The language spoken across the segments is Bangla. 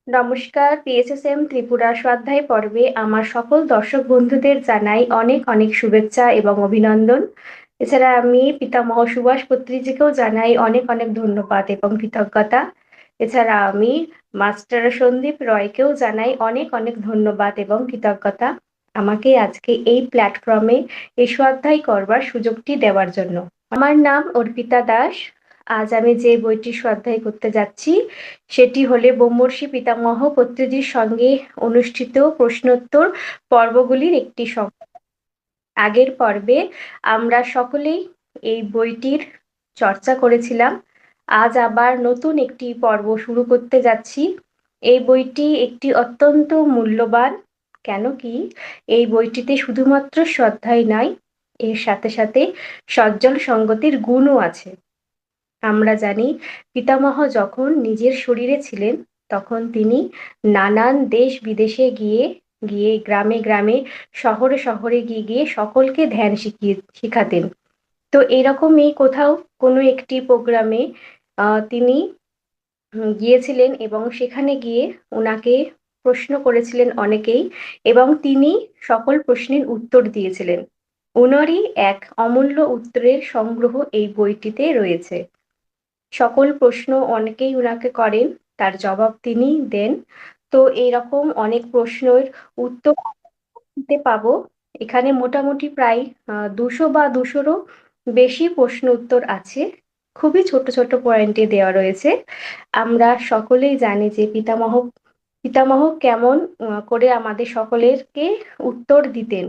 নমস্কার, পিএসএসএম ত্রিপুরা স্বাধ্যায় পর্বে আমার সকল দর্শক বন্ধুদের জানাই অনেক অনেক শুভেচ্ছা এবং অভিনন্দন। এছাড়া আমি পিতামহ সুভাষ পত্রীজিকেও জানাই অনেক অনেক ধন্যবাদ এবং কৃতজ্ঞতা। এছাড়া আমি মাস্টার সন্দীপ রয়কেও জানাই অনেক অনেক ধন্যবাদ এবং কৃতজ্ঞতা আমাকে আজকে এই প্ল্যাটফর্মে এই স্বাধ্যায় করবার সুযোগটি দেওয়ার জন্য। আমার নাম অর্পিতা দাস। আজ আমি যে বইটি স্বাধ্যায় করতে যাচ্ছি সেটি হলে ব্রহ্মর্ষি পিতামহ পত্রীজির সঙ্গে অনুষ্ঠিত প্রশ্নোত্তর পর্বগুলির একটি সংগ্রহ। আগের পর্বে আমরা সকলেই এই বইটির চর্চা করেছিলাম। আজ আবার নতুন একটি পর্ব শুরু করতে যাচ্ছি। এই বইটি একটি অত্যন্ত মূল্যবান। কেন কি এই বইটিতে শুধুমাত্র স্বাধ্যায় নয়, এর সাথে সাথে সজ্জল সঙ্গতির গুণও আছে। আমরা জানি পিতামহ যখন নিজের শরীরে ছিলেন তখন তিনি নানান দেশ বিদেশে গিয়ে গিয়ে গ্রামে গ্রামে শহরে শহরে গিয়ে গিয়ে সকলকে ধ্যান শিখাতেন। তো এরকমই কোথাও কোনো একটি প্রোগ্রামে তিনি গিয়েছিলেন এবং সেখানে গিয়ে ওনাকে প্রশ্ন করেছিলেন অনেকেই এবং তিনি সকল প্রশ্নের উত্তর দিয়েছিলেন। ওনারই এক অমূল্য উত্তরের সংগ্রহ এই বইটিতে রয়েছে। সকল প্রশ্ন অনেকেই ওনাকে করেন, তার জবাব তিনি দেন। তো এইরকম অনেক প্রশ্নের উত্তর দিতে পাবো। এখানে মোটামুটি প্রায় 200 বা 200-রও বেশি প্রশ্ন উত্তর আছে। খুবই ছোট ছোট পয়েন্টে দেওয়া রয়েছে। আমরা সকলেই জানি যে পিতামহ পিতামহ কেমন করে আমাদের সকলেরকে উত্তর দিতেন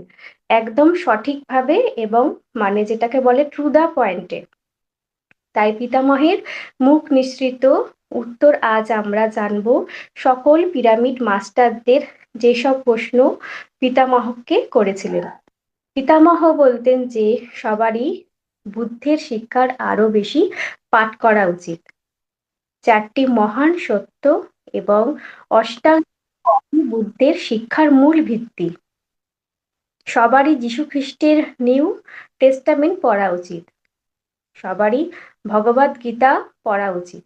একদম সঠিকভাবে এবং মানে যেটাকে বলে ট্রু দা পয়েন্টে। তাই পিতামহের মুখ নিঃসৃত উত্তর আজ আমরা জানব সকল পিরামিড মাস্টারদের যেসব প্রশ্ন পিতামহকে করেছিলেন। পিতামহ বলতেন যে সবারই বুদ্ধের শিক্ষার আরো বেশি পাঠ করা উচিত। 4টি মহান সত্য এবং অষ্টাঙ্গ বুদ্ধের শিক্ষার মূল ভিত্তি। সবারই যীশুখ্রিস্টের নিউ টেস্টামেন্ট পড়া উচিত। সবারই ভগবদ গীতা পড়া উচিত।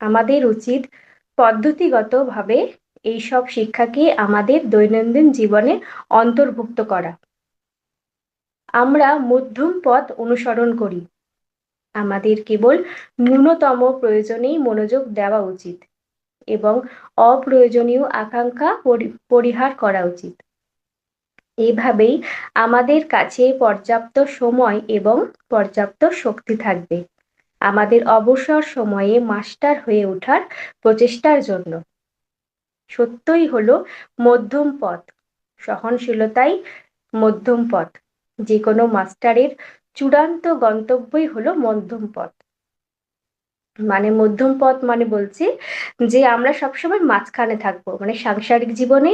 আমাদের উচিত পদ্ধতিগতভাবে এইসব শিক্ষাকে আমাদের দৈনন্দিন জীবনে অন্তর্ভুক্ত করা। আমরা মধ্যম পথ অনুসরণ করি। আমাদের কেবল ন্যূনতম প্রয়োজনেই মনোযোগ দেওয়া উচিত এবং অপ্রয়োজনীয় আকাঙ্ক্ষা পরিহার করা উচিত। এভাবেই আমাদের কাছে পর্যাপ্ত সময় এবং পর্যাপ্ত শক্তি থাকবে আমাদের অবসর সময়ে মাস্টার হয়ে ওঠার প্রচেষ্টার জন্য। সত্যই হলো মধ্যম পথ, সহনশীলতাই মধ্যম পথ। যে কোনো মাস্টারের চূড়ান্ত গন্তব্যই হলো মধ্যম পথ। মানে মধ্যম পথ মানে বলছি যে আমরা সবসময় মাঝখানে থাকবো, মানে সাংসারিক জীবনে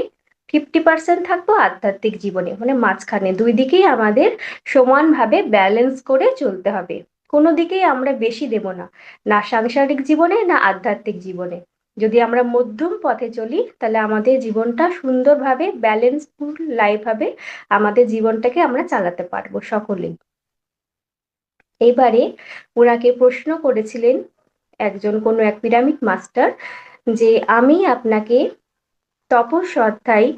50% থাকবো, আধ্যাত্মিক জীবনে মানে মাঝখানে দুই দিকেই আমাদের সমানভাবে ব্যালেন্স করে চলতে হবে। কোনো দিকেই আমরা বেশি দেব না, না সাংসারিক জীবনে না আধ্যাত্মিক জীবনে। যদি আমরা মধ্যম পথে চলি তাহলে আমাদের জীবনটা সুন্দরভাবে ব্যালেন্সফুল লাইফ হবে, আমাদের জীবনটাকে আমরা চালাতে পারবো সকলেই। এইবারে ওনাকে প্রশ্ন করেছিলেন একজন কোনো এক পিরামিড মাস্টার যে আমি আপনাকে তপস্যাধ্যায়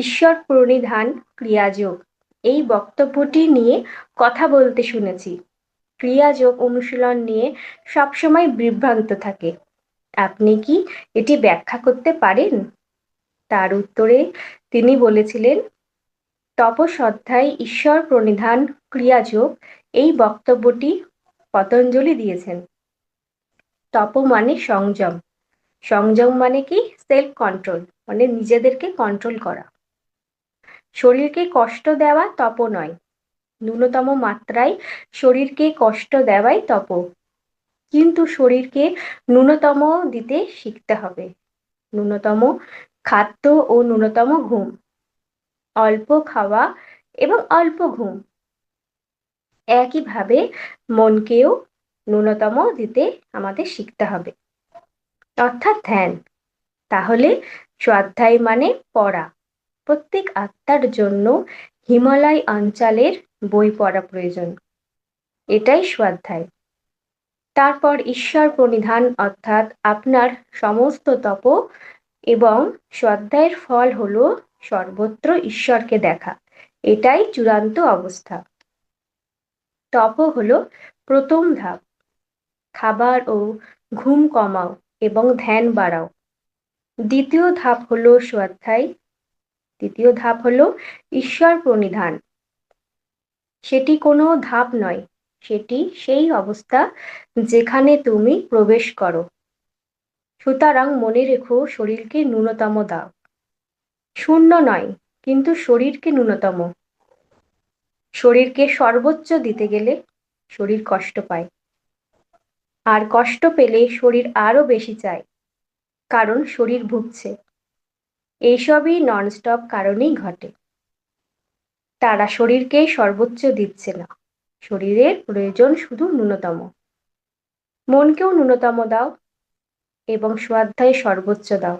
ঈশ্বর প্রণিধান ক্রিয়াযোগ এই বক্তব্যটি নিয়ে কথা বলতে শুনেছি। ক্রিয়াযোগ অনুশীলন নিয়ে সবসময় বিভ্রান্ত থাকে, আপনি কি এটি ব্যাখ্যা করতে পারেন? তার উত্তরে তিনি বলেছিলেন, তপস্যাধ্যায় ঈশ্বর প্রণিধান ক্রিয়াযোগ এই বক্তব্যটি পতঞ্জলি দিয়েছেন। তপ মানে সংযম, সংযম মানে কি সেলফ কন্ট্রোল, মানে নিজেদেরকে কন্ট্রোল করা। শরীরকে কষ্ট দেওয়া তপ নয়, ন্যূনতম মাত্রায় শরীরকে কষ্ট দেওয়াই তপ। কিন্তু শরীরকে ন্যূনতম দিতে শিখতে হবে। ন্যূনতম খাদ্য ও ন্যূনতম ঘুম, অল্প খাওয়া এবং অল্প ঘুম। একইভাবে মনকেও ন্যূনতম দিতে আমাদের শিখতে হবে, অর্থাৎ ধ্যান। তাহলে স্বাধ্যায় মানে পড়া। প্রত্যেক আত্মার জন্য হিমালয় অঞ্চলের বই পড়া প্রয়োজন, এটাই স্বাধ্যায়। তারপর ঈশ্বর প্রণিধান অর্থাৎ আপনার সমস্ত তপ এবং স্বাধ্যায়ের ফল হলো সর্বত্র ঈশ্বরকে দেখা। এটাই চূড়ান্ত অবস্থা। তপ হলো প্রথম ধাপ। খাবার ও ঘুম কমাও এবং ধ্যান বাড়াও। দ্বিতীয় ধাপ হলো স্বাধ্যায়। তৃতীয় ধাপ হলো ঈশ্বর প্রণিধান। সেটি কোনো ধাপ নয়, সেটি সেই অবস্থা যেখানে তুমি প্রবেশ করো। সুতরাং মনে রেখো, শরীরকে ন্যূনতম দাও। শূন্য নয়, কিন্তু শরীরকে ন্যূনতম। শরীরকে সর্বোচ্চ দিতে গেলে শরীর কষ্ট পায়, আর কষ্ট পেলে শরীর আরো বেশি চায়, কারণ শরীর ভুগছে। এইসবই ননস্টপ কারণেই ঘটে। তারা শরীরকে সর্বোচ্চ দিচ্ছে না, শরীরের প্রয়োজন শুধু ন্যূনতম। মনকেও ন্যূনতম দাও এবং স্বাধ্যায় সর্বোচ্চ দাও।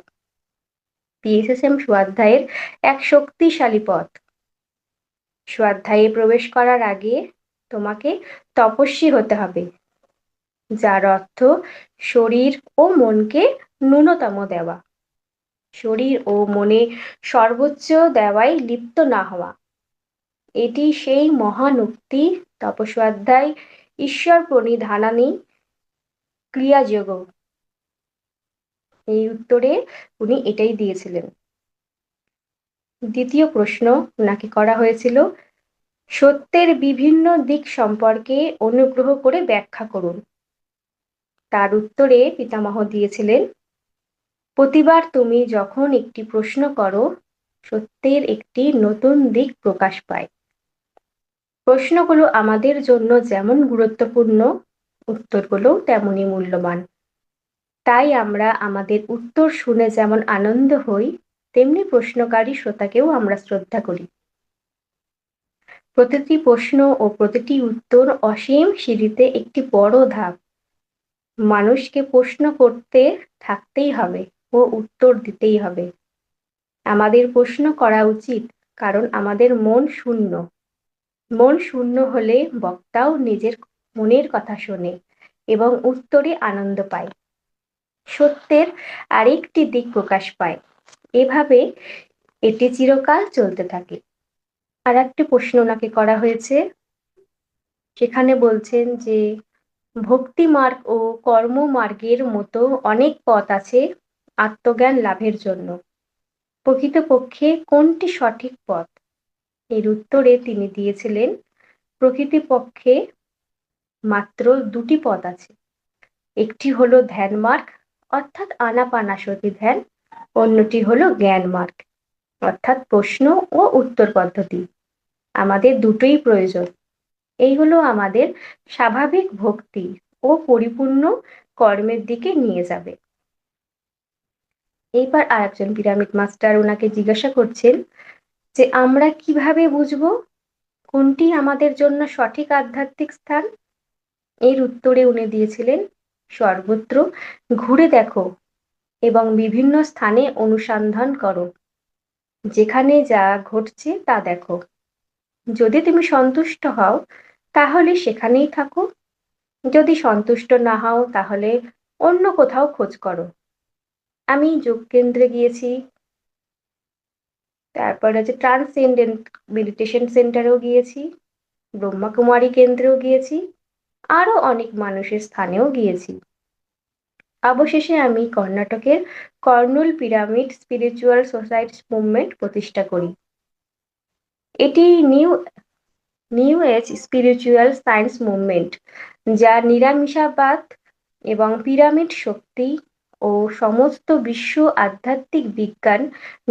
পিএসএসএম স্বাধ্যায়ের এক শক্তিশালী পথ। স্বাধ্যায়ে প্রবেশ করার আগে তোমাকে তপস্বী হতে হবে, যার অর্থ শরীর ও মনকে ন্যূনতম দেওয়া। শরীর ও মনে সর্বোচ্চ দেওয়ায় লিপ্ত না হওয়া। এটি সেই মহান উক্তি, তপস্বাধ্যায় ঈশ্বর প্রণিধানানি ক্রিয়াযোগ। এই উত্তরে উনি এটাই দিয়েছিলেন। দ্বিতীয় প্রশ্ন ওনাকে করা হয়েছিল, সত্যের বিভিন্ন দিক সম্পর্কে অনুগ্রহ করে ব্যাখ্যা করুন। তার উত্তরে পিতামহ দিয়েছিলেন, প্রতিবার তুমি যখন একটি প্রশ্ন করো, সত্যের একটি নতুন দিক প্রকাশ পায়। প্রশ্নগুলো আমাদের জন্য যেমন গুরুত্বপূর্ণ, উত্তরগুলো তেমনই মূল্যবান। তাই আমরা আমাদের উত্তর শুনে যেমন আনন্দ হই, তেমনি প্রশ্নকারী শ্রোতাকেও আমরা শ্রদ্ধা করি। প্রতিটি প্রশ্ন ও প্রতিটি উত্তর অসীম সিঁড়িতে একটি বড় ধাপ। মানুষকে প্রশ্ন করতে থাকতেই হবে ও উত্তর দিতেই হবে। আমাদের প্রশ্ন করা উচিত, কারণ আমাদের মন শূন্য। মন শূন্য হলে বক্তাও নিজের মনের কথা শোনে এবং উত্তরে আনন্দ পায়। সত্যের আরেকটি দিক প্রকাশ পায়। এভাবে এটি চিরকাল চলতে থাকে। আর একটি প্রশ্ন ওনাকে করা হয়েছে, সেখানে বলছেন যে ভক্তি মার্গ ও কর্ম মার্গের মতো অনেক পথ আছে আত্মজ্ঞান লাভের জন্য। প্রকৃতপক্ষে কোনটি সঠিক পথ? এর উত্তরে তিনি দিয়েছিলেন, প্রকৃতপক্ষে মাত্র দুটি পথ আছে। একটি হলো ধ্যান মার্গ, অর্থাৎ আনাপানাসতি ধ্যান। অন্যটি হলো জ্ঞান মার্গ, অর্থাৎ প্রশ্ন ও উত্তর পদ্ধতি। আমাদের দুটোই প্রয়োজন। এই হলো আমাদের স্বাভাবিক ভক্তি ও পরিপূর্ণ কর্মের দিকে নিয়ে যাবে। এইবার আরেকজন পিরামিড মাস্টার ওনাকে জিজ্ঞাসা করছেন যে আমরা কিভাবে বুঝবো কোনটি আমাদের জন্য সঠিক আধ্যাত্মিক স্থান? এর উত্তরে উনি দিয়েছিলেন, সর্বত্র ঘুরে দেখো এবং বিভিন্ন স্থানে অনুসন্ধান করো। যেখানে যা ঘটছে তা দেখো। যদি তুমি সন্তুষ্ট হও তাহলে সেখানেই থাকো, যদি সন্তুষ্ট না হও তাহলে অন্য কোথাও খোঁজ করো। আমি যোগ কেন্দ্রে গিয়েছি, তারপর হচ্ছে ট্রান্সেন্ডেন্ট মেডিটেশন সেন্টারেও গিয়েছি, ব্রহ্মকুমারী কেন্দ্রেও গিয়েছি, আরো অনেক মানুষের স্থানেও গিয়েছি। অবশেষে আমি কর্ণাটকের Kurnool pyramid spiritual society movement প্রতিষ্ঠা করি। এটি new age spiritual science movement, যা নিরামিষাবাদ এবং পিরামিড শক্তি ও সমস্ত বিশ্ব আধ্যাত্মিক বিজ্ঞান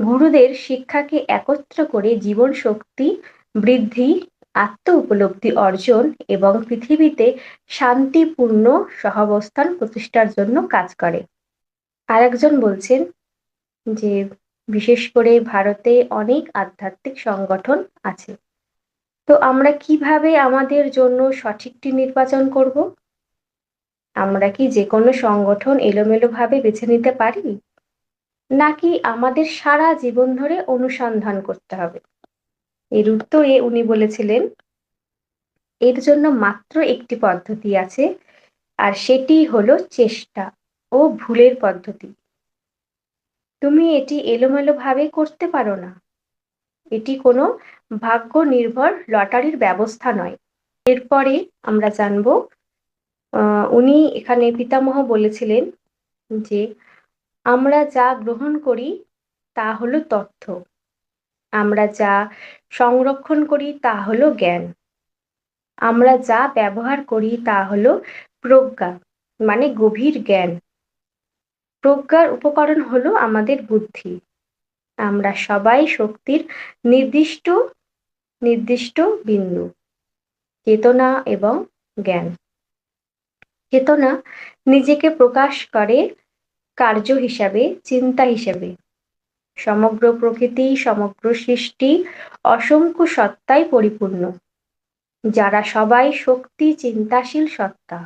গুরুদের শিক্ষাকে একত্র করে জীবন শক্তি বৃদ্ধি, আত্ম উপলব্ধি অর্জন এবং পৃথিবীতে শান্তিপূর্ণ সহাবস্থান প্রতিষ্ঠার জন্য কাজ করে। আরেকজন বলছেন যে বিশেষ করে ভারতে অনেক আধ্যাত্মিক সংগঠন আছে, তো আমরা কিভাবে আমাদের জন্য সঠিকটি নির্বাচন করব? আমরা কি যে কোনো সংগঠন এলোমেলোভাবে বেছে নিতে পারি, নাকি আমাদের সারা জীবন ধরে অনুসন্ধান করতে হবে? এর উত্তরে উনি বলেছিলেন, এর জন্য মাত্র একটি পদ্ধতি আছে, আর সেটি হলো চেষ্টা ও ভুলের পদ্ধতি। তুমি এটি এলোমেলোভাবে করতে পারো না। এটি কোনো ভাগ্য নির্ভর লটারির ব্যবস্থা নয়। এরপরে আমরা জানব, উনি এখানে পিতামহ বলেছিলেন যে আমরা যা গ্রহণ করি তা হলো তথ্য, আমরা যা সংরক্ষণ করি তা হলো জ্ঞান, আমরা যা ব্যবহার করি তা হলো প্রজ্ঞা, মানে গভীর জ্ঞান। প্রজ্ঞার উপকরণ হলো আমাদের বুদ্ধি। আমরা সবাই শক্তির নির্দিষ্ট নির্দিষ্ট বিন্দু, চেতনা এবং জ্ঞান। চেতনা নিজেকে প্রকাশ করে কার্য হিসাবে, চিন্তা হিসাবে। সমগ্র প্রকৃতি, সমগ্র সৃষ্টি অসংখ্য সত্তায় পরিপূর্ণ, যারা সবাই শক্তি চিন্তাশীল সত্তা।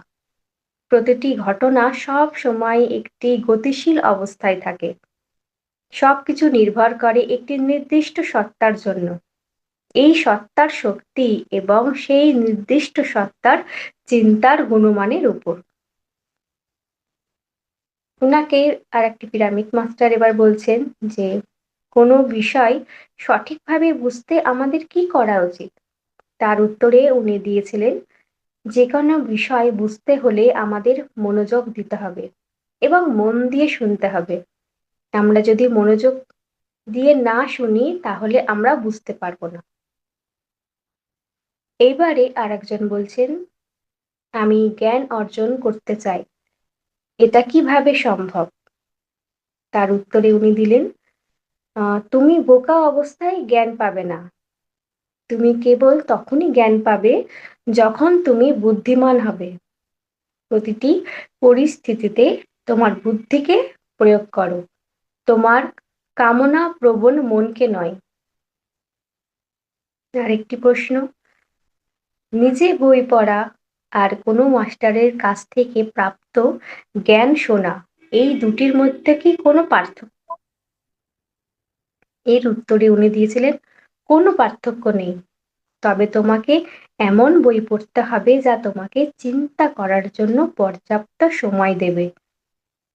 প্রতিটি ঘটনা সব সময় একটি গতিশীল অবস্থায় থাকে। সবকিছু নির্ভর করে একটি নির্দিষ্ট সত্তার জন্য, এই সত্তার শক্তি এবং সেই নির্দিষ্ট সত্তার চিন্তার গুণমানের উপর। ওনাকে আর একটি পিরামিড মাস্টার এবার বলছেন যে কোনো বিষয় সঠিকভাবে বুঝতে আমাদের কি করা উচিত। তার উত্তরে উনি দিয়েছিলেন, যে কোনো বিষয় বুঝতে হলে আমাদের মনোযোগ দিতে হবে এবং মন দিয়ে শুনতে হবে। আমরা যদি মনোযোগ দিয়ে না শুনি তাহলে আমরা বুঝতে পারবো না। এইবারে আর একজন বলছেন, আমি জ্ঞান অর্জন করতে চাই, এটা কিভাবে সম্ভব? তার উত্তরে উনি দিলেন, তুমি বোকা অবস্থায় জ্ঞান পাবে না, তুমি কেবল তখনই জ্ঞান পাবে যখন তুমি বুদ্ধিমান হবে। প্রতিটি পরিস্থিতিতে তোমার বুদ্ধিকে প্রয়োগ করো, তোমার কামনা প্রবণ মনকে নয়। আরেকটি প্রশ্ন, নিজে বই পড়া আর কোনো মাস্টারের কাছ থেকে প্রাপ্ত জ্ঞান শোনা, এই দুটির মধ্যে কি কোনো পার্থক্য? এর উত্তরে উনি দিয়েছিলেন, কোনো পার্থক্য নেই, তবে তোমাকে এমন বই পড়তে হবে যা তোমাকে চিন্তা করার জন্য পর্যাপ্ত সময় দেবে।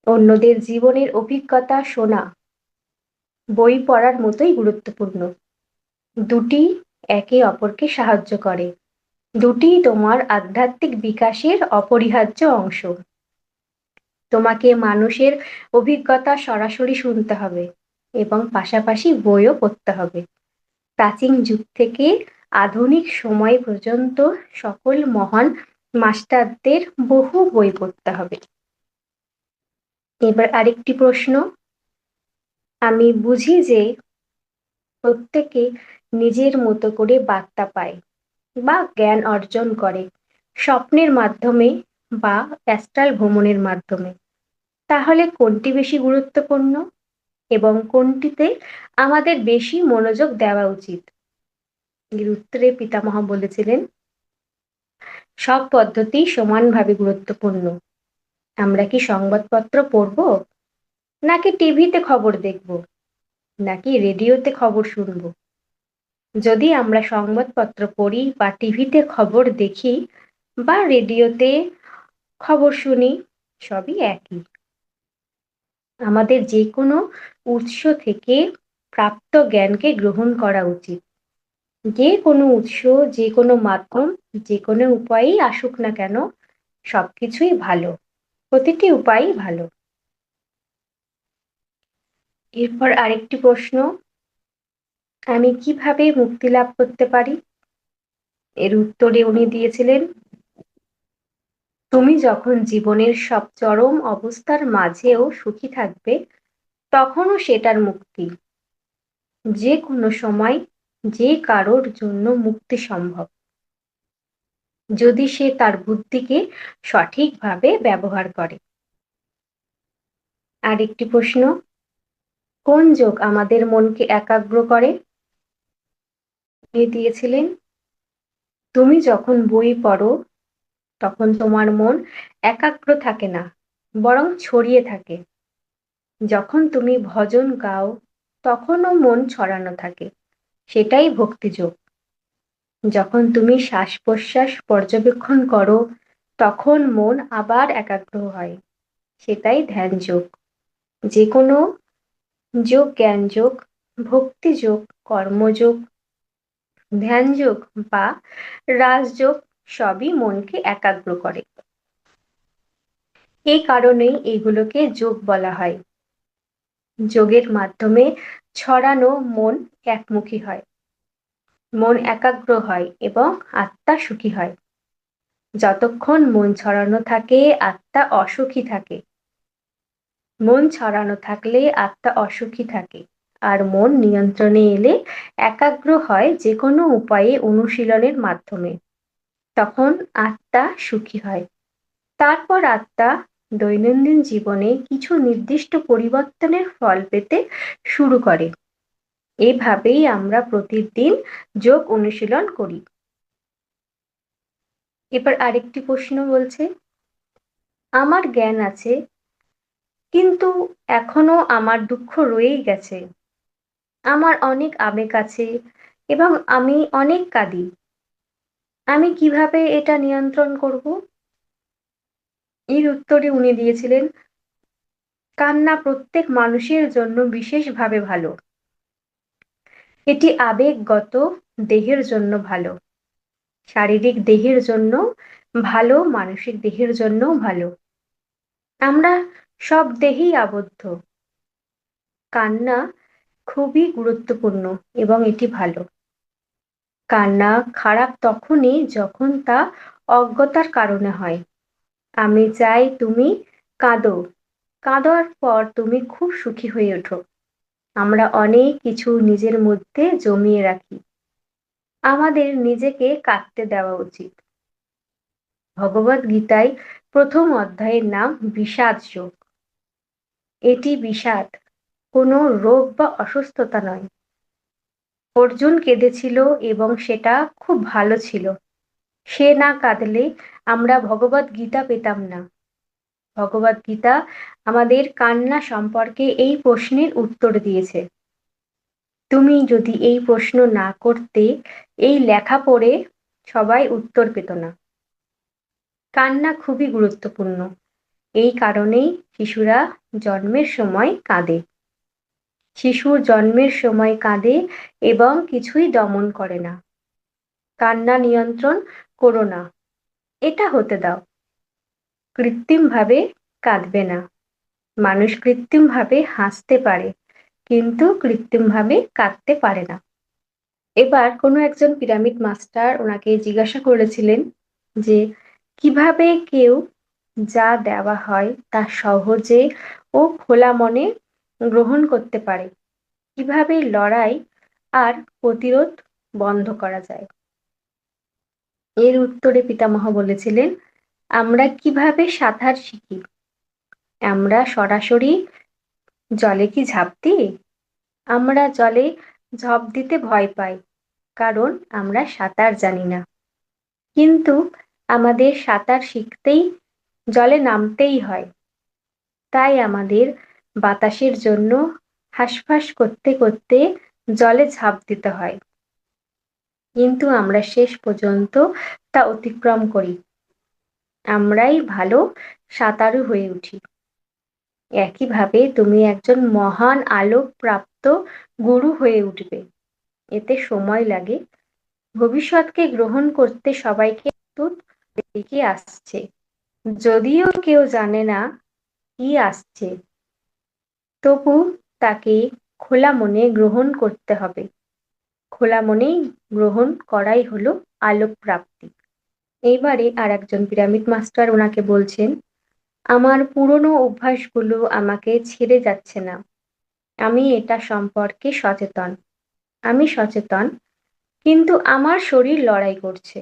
অন্যদের জীবনের অভিজ্ঞতা শোনা বই পড়ার মতোই গুরুত্বপূর্ণ। দুটি একে অপরকে সাহায্য করে, দুটি তোমার আধ্যাত্মিক বিকাশের অপরিহার্য অংশ। তোমাকে মানুষের অভিজ্ঞতা সরাসরি শুনতে হবে এবং পাশাপাশি বইও পড়তে হবে। প্রাচীন যুগ থেকে আধুনিক সময় পর্যন্ত সকল মহান মাস্টারদের বহু বই পড়তে হবে। এবার আরেকটি প্রশ্ন, আমি বুঝি যে প্রত্যেকে নিজের মতো করে বার্তা পায় বা জ্ঞান অর্জন করে স্বপ্নের মাধ্যমে বা অ্যাস্ট্রাল ভ্রমণের মাধ্যমে। তাহলে কোনটি বেশি গুরুত্বপূর্ণ এবং কোনটিতে আমাদের বেশি মনোযোগ দেওয়া উচিত? এর উত্তরে পিতামহ বলেছিলেন, সব পদ্ধতি সমানভাবে গুরুত্বপূর্ণ। আমরা কি সংবাদপত্র পড়ব, নাকি টিভিতে খবর দেখব, নাকি রেডিওতে খবর শুনব? যদি আমরা সংবাদপত্র পড়ি বা টিভিতে খবর দেখি বা রেডিওতে খবর শুনি, সবই একই। আমাদের যে কোনো উৎস থেকে প্রাপ্ত জ্ঞানকে গ্রহণ করা উচিত। যে কোনো উৎস, যে কোনো মাধ্যম, যে কোনো উপায়েই আসুক না কেন, সবকিছুই ভালো, প্রতিটি উপায়ই ভালো। এরপর আরেকটি প্রশ্ন, আমি কিভাবে মুক্তি লাভ করতে পারি? এর উত্তরে উনি দিয়েছিলেন, তুমি যখন জীবনের সব চরম অবস্থার মাঝেও সুখী থাকবে, তখনও সেটার মুক্তি। যে কোনো সময় যে কারোর জন্য মুক্তি সম্ভব, যদি সে তার বুদ্ধিকে সঠিকভাবে ব্যবহার করে। আরেকটি প্রশ্ন, কোন যোগ আমাদের মনকে একাগ্র করে? দিয়েছিলেন, তুমি যখন বই পড়ো তখন তোমার মন একাগ্র থাকে না, বরং ছড়িয়ে থাকে। যখন তুমি ভজন গাও তখনও মন ছড়ানো থাকে, সেটাই ভক্তিযোগ। যখন তুমি শ্বাস প্রশ্বাস পর্যবেক্ষণ করো তখন মন আবার একাগ্র হয়, সেটাই ধ্যান যোগ। যে কোনো যোগ, জ্ঞানযোগ, ভক্তিযোগ, কর্মযোগ, ধ্যানযোগ বা রাজযোগ সবই মনকে একাগ্র করে। এই কারণেই এগুলোকে যোগ বলা হয়। যোগের মাধ্যমে ছড়ানো মন একমুখী হয়, মন একাগ্র হয় এবং আত্মা সুখী হয়। যতক্ষণ মন ছড়ানো থাকে আত্মা অসুখী থাকে। মন ছড়ানো থাকলে আত্মা অসুখী থাকে, আর মন নিয়ন্ত্রণে এলে একাগ্র হয় যে কোনো উপায়ে অনুশীলনের মাধ্যমে। তখন আত্মা সুখী হয়। তারপর আত্মা দৈনন্দিন জীবনে কিছু নির্দিষ্ট পরিবর্তনের ফল পেতে শুরু করে। এভাবেই আমরা প্রতিদিন যোগ অনুশীলন করি। এবার আরেকটি প্রশ্ন বলছে, আমার জ্ঞান আছে কিন্তু এখনো আমার দুঃখ রয়েই গেছে। আমার অনেক আবেগ আছে এবং আমি অনেক কাঁদি। আমি কিভাবে এটা নিয়ন্ত্রণ করব? এর উত্তরে উনি দিয়েছিলেন, কান্না প্রত্যেক মানুষের জন্য বিশেষভাবে ভালো। এটি আবেগগত দেহের জন্য ভালো, শারীরিক দেহের জন্য ভালো, মানসিক দেহের জন্যও ভালো। আমরা সব দেহেই আবদ্ধ। কান্না খুবই গুরুত্বপূর্ণ এবং এটি ভালো। কান্না খারাপ তখনই যখন তা অজ্ঞতার কারণে হয়। আমি চাই তুমি কাঁদো, কাঁদার পর তুমি খুব সুখী হয়ে ওঠো। আমরা অনেক কিছু নিজের মধ্যে জমিয়ে রাখি। আমাদের নিজেকে কাঁদতে দেওয়া উচিত। ভগবদ গীতায় প্রথম অধ্যায়ের নাম বিষাদ যোগ। এটি বিষাদ, কোনো রোগ বা অসুস্থতা নয়। অর্জুন কেঁদেছিল এবং সেটা খুব ভালো ছিল। সে না কাঁদলে আমরা ভগবদ গীতা পেতাম না। ভগবদ গীতা আমাদের কান্না সম্পর্কে এই প্রশ্নের উত্তর দিয়েছে। তুমি যদি এই প্রশ্ন না করতে, এই লেখা পড়ে সবাই উত্তর পেত না। কান্না খুবই গুরুত্বপূর্ণ। এই কারণেই শিশুরা জন্মের সময় কাঁদে। শিশুর জন্মের সময় কাঁদে এবং কিছুই দমন করে না। কান্না নিয়ন্ত্রণ করো না, এটা হতে দাও। কৃত্রিমভাবে কাঁদবে না। মানুষ কৃত্রিমভাবে হাসতে পারে, কিন্তু কৃত্রিমভাবে কাঁদতে পারে না। এবার কোনো একজন পিরামিড মাস্টার ওনাকে জিজ্ঞাসা করেছিলেন যে কিভাবে কেউ যা দেওয়া হয় তা সহজে ও খোলা মনে গ্রহণ করতে পারে, কিভাবে লড়াই আর প্রতিরোধ বন্ধ করা যায়। এর উত্তরে পিতামহ বলেছিলেন, আমরা কিভাবে সাঁতার শিখি? আমরা সরাসরি জলে কি ঝাঁপ দিই? আমরা জলে ঝাঁপ দিতে ভয় পাই, কারণ আমরা সাঁতার জানি না। কিন্তু আমাদের সাঁতার শিখতেই জলে নামতেই হয়। তাই আমাদের বাতাসের জন্য হাঁসফাঁস করতে করতে জলে ঝাঁপ দিতে হয়। কিন্তু আমরা শেষ পর্যন্ত তা অতিক্রম করি। আমরাই ভালো সাঁতারু হয়ে উঠি। একইভাবে তুমি একজন মহান আলোক প্রাপ্ত গুরু হয়ে উঠবে। এতে সময় লাগে। ভবিষ্যৎকে গ্রহণ করতে সবাইকে দূত দিকে আসছে। যদিও কেউ জানে না কি আসছে, তবু তাকে খোলা মনে গ্রহণ করতে হবে। খোলা মনেই গ্রহণ করাই হলো আলোক প্রাপ্তি। এইবারে আর একজন পিরামিড মাস্টার ওনাকে বলছেন, আমার পুরনো অভ্যাসগুলো আমাকে ছেড়ে যাচ্ছে না। আমি এটা সম্পর্কে সচেতন। আমি সচেতন, কিন্তু আমার শরীর লড়াই করছে।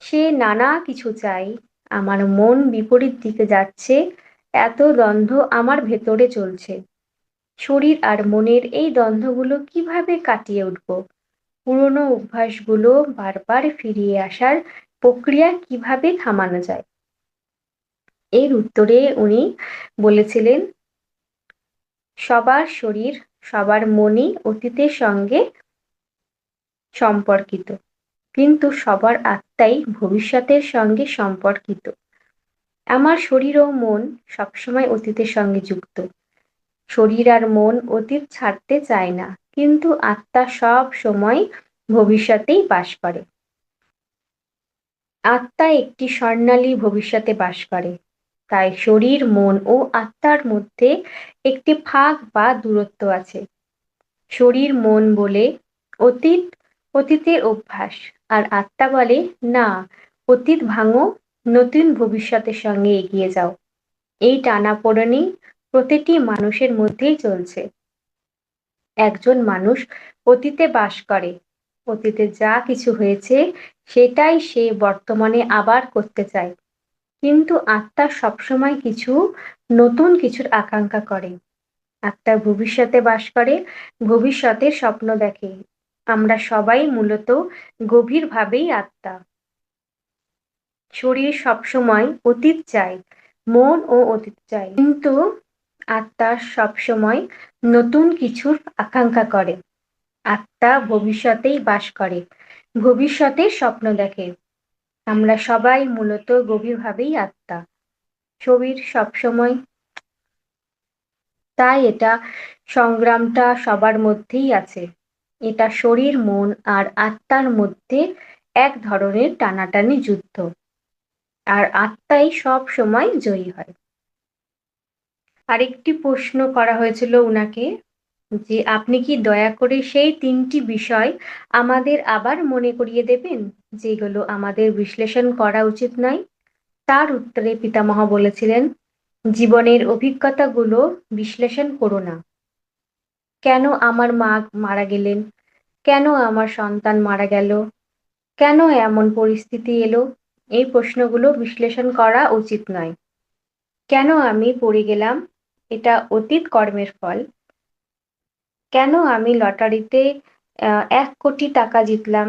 সে নানা কিছু চাই। আমার মন বিপরীত দিকে যাচ্ছে। এত দ্বন্দ্ব আমার ভেতরে চলছে। শরীর আর মনের এই দ্বন্দ্বগুলো কিভাবে কাটিয়ে উঠব? পুরনো অভ্যাসগুলো বারবার ফিরিয়ে আসার প্রক্রিয়া কিভাবে থামানো যায়? এর উত্তরে উনি বলেছিলেন, সবার শরীর, সবার মনই অতীতের সঙ্গে সম্পর্কিত, কিন্তু সবার আত্মাই ভবিষ্যতের সঙ্গে সম্পর্কিত। আমার শরীর ও মন সবসময় অতীতের সঙ্গে যুক্ত। শরীর আর মন অতীত ছাড়তে চায় না, কিন্তু আত্মা সব সময় ভবিষ্যতেই বাস করে। আত্মা একটি স্বর্ণালী ভবিষ্যতে বাস করে। তাই শরীর, মন ও আত্মার মধ্যে একটি ফাঁক বা দূরত্ব আছে। শরীর মন বলে অতীত অতীতের অভ্যাস, আর আত্মা বলে না, অতীত ভাঙো, নতুন ভবিষ্যতের সঙ্গে এগিয়ে যাও। এই টানাপোড়েনই প্রতিটি মানুষের মধ্যেই চলছে। একজন মানুষ অতীতে বাস করে, অতীতে যা কিছু হয়েছে সেটাই সে বর্তমানে আবার করতে চায়। কিন্তু আত্মা সবসময় নতুন কিছুর আকাঙ্ক্ষা করে। আত্মা ভবিষ্যতে বাস করে, ভবিষ্যতের স্বপ্ন দেখে। আমরা সবাই মূলত গভীরভাবেই আত্মা। শরীর সবসময় অতীত চায়, মন ও অতীত চায়, কিন্তু আত্মা সবসময় নতুন কিছুর আকাঙ্ক্ষা করে। আত্মা ভবিষ্যতেই বাস করে, ভবিষ্যতের স্বপ্ন দেখে। আমরা সবাই মূলত গভীরভাবেই আত্মা। শরীর সবসময়, তাই এটা সংগ্রামটা সবার মধ্যেই আছে। এটা শরীর, মন আর আত্মার মধ্যে এক ধরনের টানাটানি যুদ্ধ, আর আত্মাই সব সময় জয়ী হয়। আরেকটি প্রশ্ন করা হয়েছিল উনাকে, যে আপনি কি দয়া করে সেই ৩টি বিষয় আমাদের আবার মনে করিয়ে দেবেন যেগুলো আমাদের বিশ্লেষণ করা উচিত নয়? তার উত্তরে পিতামহ বলেছিলেন, জীবনের অভিজ্ঞতাগুলো বিশ্লেষণ করো না। কেন আমার মা মারা গেলেন? কেন আমার সন্তান মারা গেল? কেন এমন পরিস্থিতি এলো? এই প্রশ্নগুলো বিশ্লেষণ করা উচিত নয়। কেন আমি পড়ে গেলাম? এটা অতীত কর্মের ফল। কেন আমি লটারিতে ১ কোটি টাকা জিতলাম?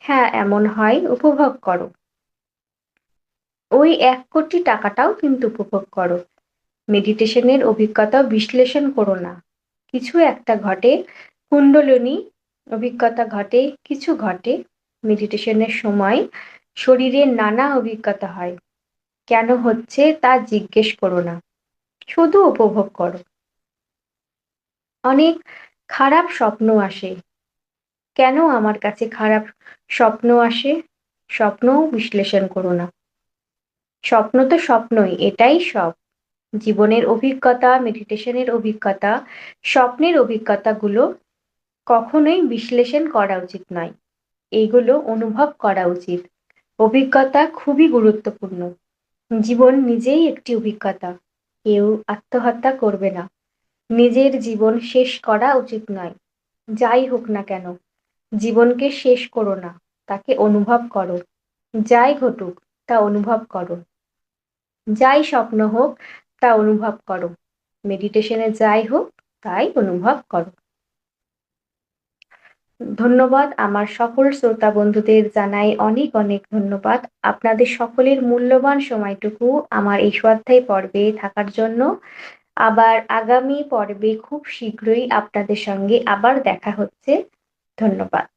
হ্যাঁ, এমন হয়, উপভোগ করো। ওই ১ কোটি টাকাটাও কিন্তু উপভোগ করো। মেডিটেশনের অভিজ্ঞতা বিশ্লেষণ করো না। কিছু একটা ঘটে, কুণ্ডলিনী অভিজ্ঞতা ঘটে, কিছু ঘটে। মেডিটেশনের সময় শরীরের নানা অভিজ্ঞতা হয়। কেন হচ্ছে তা জিজ্ঞেস করো না, শুধু উপভোগ করো। অনেক খারাপ স্বপ্ন আসে। কেন আমার কাছে খারাপ স্বপ্ন আসে? স্বপ্নও বিশ্লেষণ করো না। স্বপ্ন তো স্বপ্নই, এটাই সব। জীবনের অভিজ্ঞতা, মেডিটেশনের অভিজ্ঞতা, স্বপ্নের অভিজ্ঞতাগুলো কখনোই বিশ্লেষণ করা উচিত নয়। এইগুলো অনুভব করা উচিত। অভিজ্ঞতা খুবই গুরুত্বপূর্ণ। জীবন নিজেই একটি অভিজ্ঞতা। কেউ আত্মহত্যা করবে না। নিজের জীবন শেষ করা উচিত নয়। যাই হোক না কেন, জীবনকে শেষ করো না, তাকে অনুভব করো। যাই ঘটুক তা অনুভব করো। যাই স্বপ্ন হোক তা অনুভব করো। মেডিটেশনে যাই হোক তাই অনুভব করো। ধন্যবাদ। আমার সকল শ্রোতা বন্ধুদের জানাই অনেক অনেক ধন্যবাদ আপনাদের সকলের মূল্যবান সময়টুকু আমার এই স্বাধ্যায় পর্বে থাকার জন্য। আবার আগামী পর্বে খুব শীঘ্রই আপনাদের সঙ্গে আবার দেখা হচ্ছে। ধন্যবাদ।